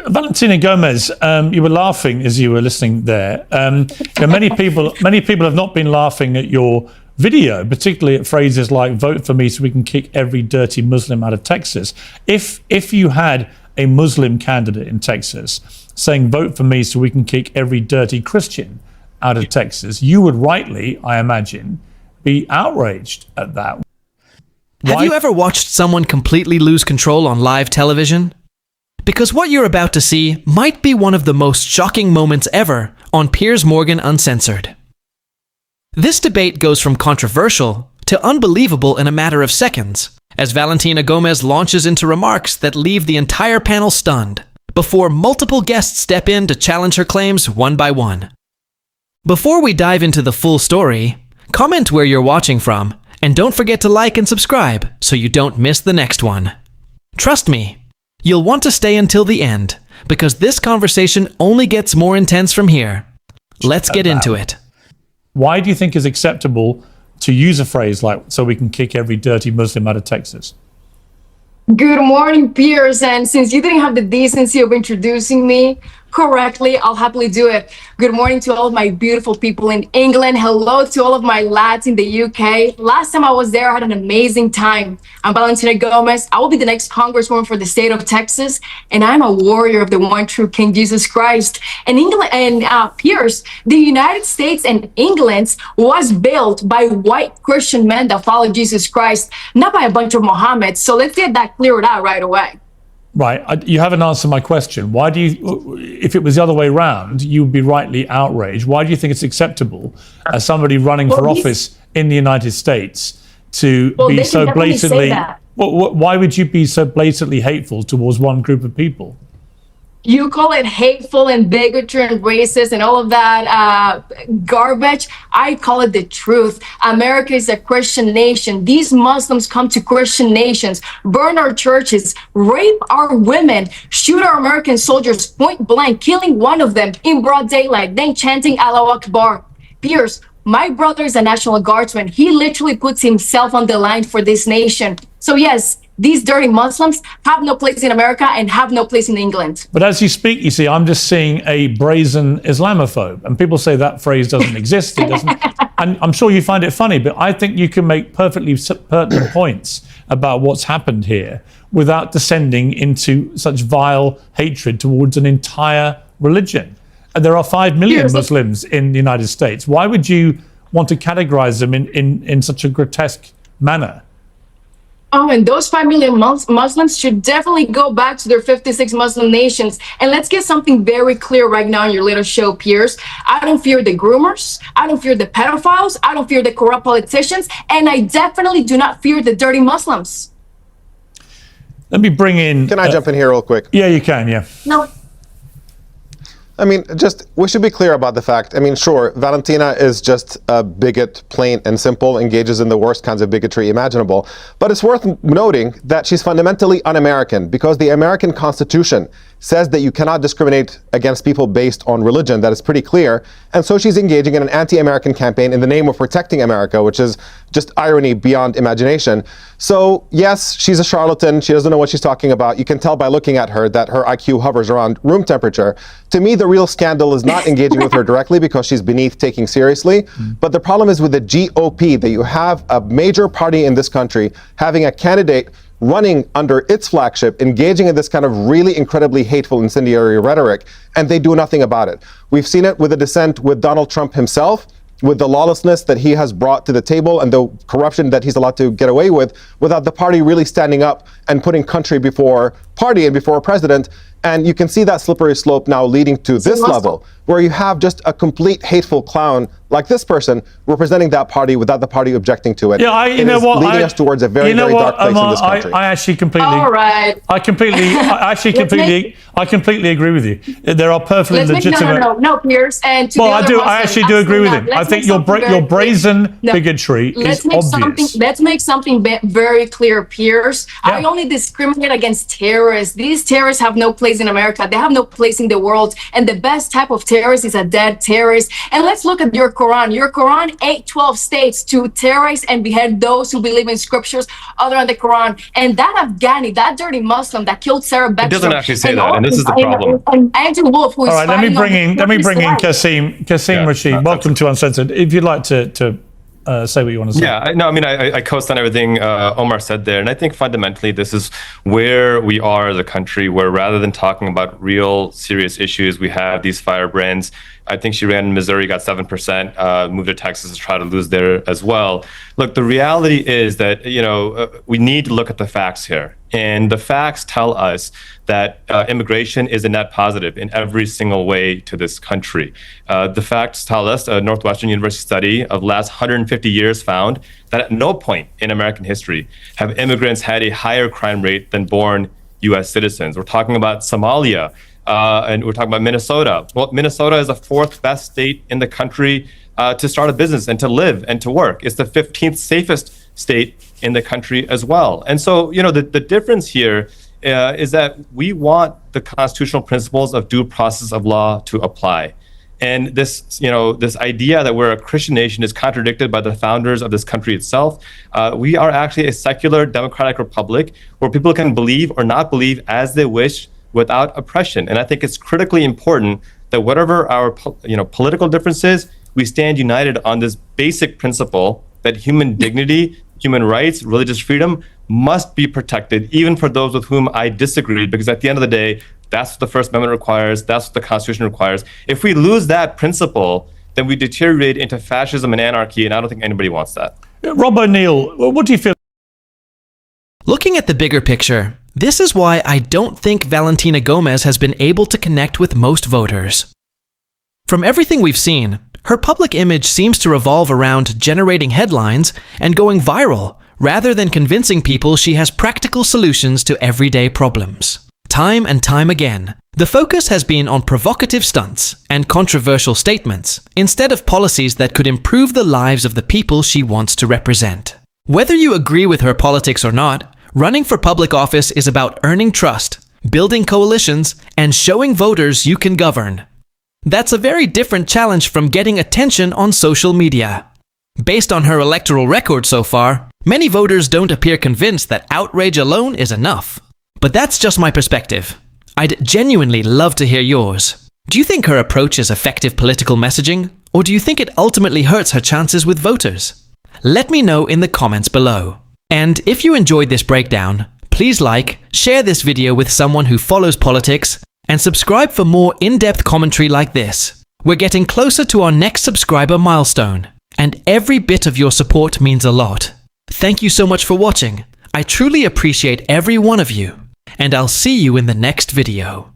Valentina Gomez, you were laughing as you were listening there. Many people have not been laughing at your video, particularly at phrases like "vote for me so we can kick every dirty Muslim out of Texas." If you had a Muslim candidate in Texas saying "vote for me so we can kick every dirty Christian out of Texas," you would rightly, I imagine, be outraged at that. Have you ever watched someone completely lose control on live television? Because what you're about to see might be one of the most shocking moments ever on Piers Morgan Uncensored. This debate goes from controversial to unbelievable in a matter of seconds, as Valentina Gomez launches into remarks that leave the entire panel stunned, before multiple guests step in to challenge her claims one by one. Before we dive into the full story, comment where you're watching from, and don't forget to like and subscribe so you don't miss the next one. Trust me, you'll want to stay until the end, because this conversation only gets more intense from here. Let's get into it. Why do you think it's acceptable to use a phrase like "so we can kick every dirty Muslim out of Texas"? Good morning, Piers. And since you didn't have the decency of introducing me correctly, I'll happily do it. Good morning to all of my beautiful people in England. Hello to all of my lads in the UK. Last time I was there, I had an amazing time. I'm Valentina Gomez. I will be the next congresswoman for the state of Texas, and I'm a warrior of the one true King Jesus Christ. And England and Piers, the United States and England was built by white Christian men that follow Jesus Christ, not by a bunch of Mohammeds. So let's get that cleared out right away. Right, you haven't answered my question. Why do you, if it was the other way around, you would be rightly outraged. Why do you think it's acceptable as somebody running for office in the United States to be so blatantly, why would you be so blatantly hateful towards one group of people? You call it hateful and bigotry and racist and all of that garbage. I call it the truth. America is a Christian nation. These Muslims come to Christian nations, burn our churches, rape our women, shoot our American soldiers point blank, killing one of them in broad daylight, then chanting Allahu Akbar. Piers, my brother is a National Guardsman. He literally puts himself on the line for this nation. So yes, these dirty Muslims have no place in America and have no place in England. But as you speak, you see, I'm just seeing a brazen Islamophobe. And people say that phrase doesn't exist. It doesn't. And I'm sure you find it funny, but I think you can make perfectly pertinent points about what's happened here without descending into such vile hatred towards an entire religion. And there are 5 million Muslims in the United States. Why would you want to categorize them in such a grotesque manner? Oh, and those 5 million Muslims should definitely go back to their 56 Muslim nations. And let's get something very clear right now in your little show, Piers. I don't fear the groomers. I don't fear the pedophiles. I don't fear the corrupt politicians. And I definitely do not fear the dirty Muslims. Let me bring in... Can I jump in here real quick? Yeah, you can, yeah. No. I mean, we should be clear about the fact. I mean, sure, Valentina is just a bigot, plain and simple, engages in the worst kinds of bigotry imaginable. But it's worth noting that she's fundamentally un-American, because the American Constitution says that you cannot discriminate against people based on religion. That is pretty clear. And so she's engaging in an anti-American campaign in the name of protecting America, which is just irony beyond imagination. So yes, she's a charlatan. She doesn't know what she's talking about. You can tell by looking at her that her IQ hovers around room temperature. To me, the real scandal is not engaging with her directly, because she's beneath taking seriously. But the problem is with the GOP, that you have a major party in this country having a candidate running under its flagship, engaging in this kind of really incredibly hateful, incendiary rhetoric, and they do nothing about it. We've seen it with the dissent with Donald Trump himself, with the lawlessness that he has brought to the table and the corruption that he's allowed to get away with, without the party really standing up and putting country before party and before president. And you can see that slippery slope now leading to this level, where you have just a complete hateful clown like this person representing that party without the party objecting to it. Yeah, you know what? Leading us towards a very, very dark place in this country. I actually completely. All right. I completely agree with you. There are perfectly legitimate. No, Piers. And well, I actually do agree with him. I think your brazen bigotry is obvious. Let's make something very clear, Piers. I only discriminate against terrorists. These terrorists have no place place in America. They have no place in the world. And the best type of terrorist is a dead terrorist. And let's look at your Quran. Your Quran, 8:12 states to terrorize and behead those who believe in scriptures other than the Quran. And that Afghani, that dirty Muslim that killed Sarah Beckstrom. It doesn't actually say that, and this is the problem. And Andrew Wolf, who is All right, let me bring in Kasim Yeah. Rashid. Welcome to Uncensored. If you'd like to say what you want to say. Yeah, I co-sign everything Omar said there. And I think fundamentally this is where we are as a country, where rather than talking about real serious issues, we have these firebrands. I think she ran in Missouri, got 7%, moved to Texas to try to lose there as well. Look, the reality is that, we need to look at the facts here. And the facts tell us that immigration is a net positive in every single way to this country. The facts tell us, a Northwestern University study of the last 150 years found that at no point in American history have immigrants had a higher crime rate than born U.S. citizens. We're talking about Somalia, and we're talking about Minnesota. Well, Minnesota is the 4th best state in the country to start a business and to live and to work. It's the 15th safest state in the country as well. And so, the difference here is that we want the constitutional principles of due process of law to apply. And this, this idea that we're a Christian nation is contradicted by the founders of this country itself. We are actually a secular democratic republic where people can believe or not believe as they wish without oppression. And I think it's critically important that whatever our, political differences, we stand united on this basic principle that human dignity, human rights, religious freedom must be protected, even for those with whom I disagree, because at the end of the day, that's what the First Amendment requires, that's what the Constitution requires. If we lose that principle, then we deteriorate into fascism and anarchy, and I don't think anybody wants that. Rob O'Neill, what do you feel? Looking at the bigger picture, this is why I don't think Valentina Gomez has been able to connect with most voters. From everything we've seen, her public image seems to revolve around generating headlines and going viral, rather than convincing people she has practical solutions to everyday problems. Time and time again, the focus has been on provocative stunts and controversial statements, instead of policies that could improve the lives of the people she wants to represent. Whether you agree with her politics or not, running for public office is about earning trust, building coalitions, and showing voters you can govern. That's a very different challenge from getting attention on social media. Based on her electoral record so far, many voters don't appear convinced that outrage alone is enough. But that's just my perspective. I'd genuinely love to hear yours. Do you think her approach is effective political messaging, or do you think it ultimately hurts her chances with voters? Let me know in the comments below. And if you enjoyed this breakdown, please share this video with someone who follows politics, and subscribe for more in-depth commentary like this. We're getting closer to our next subscriber milestone, and every bit of your support means a lot. Thank you so much for watching. I truly appreciate every one of you, and I'll see you in the next video.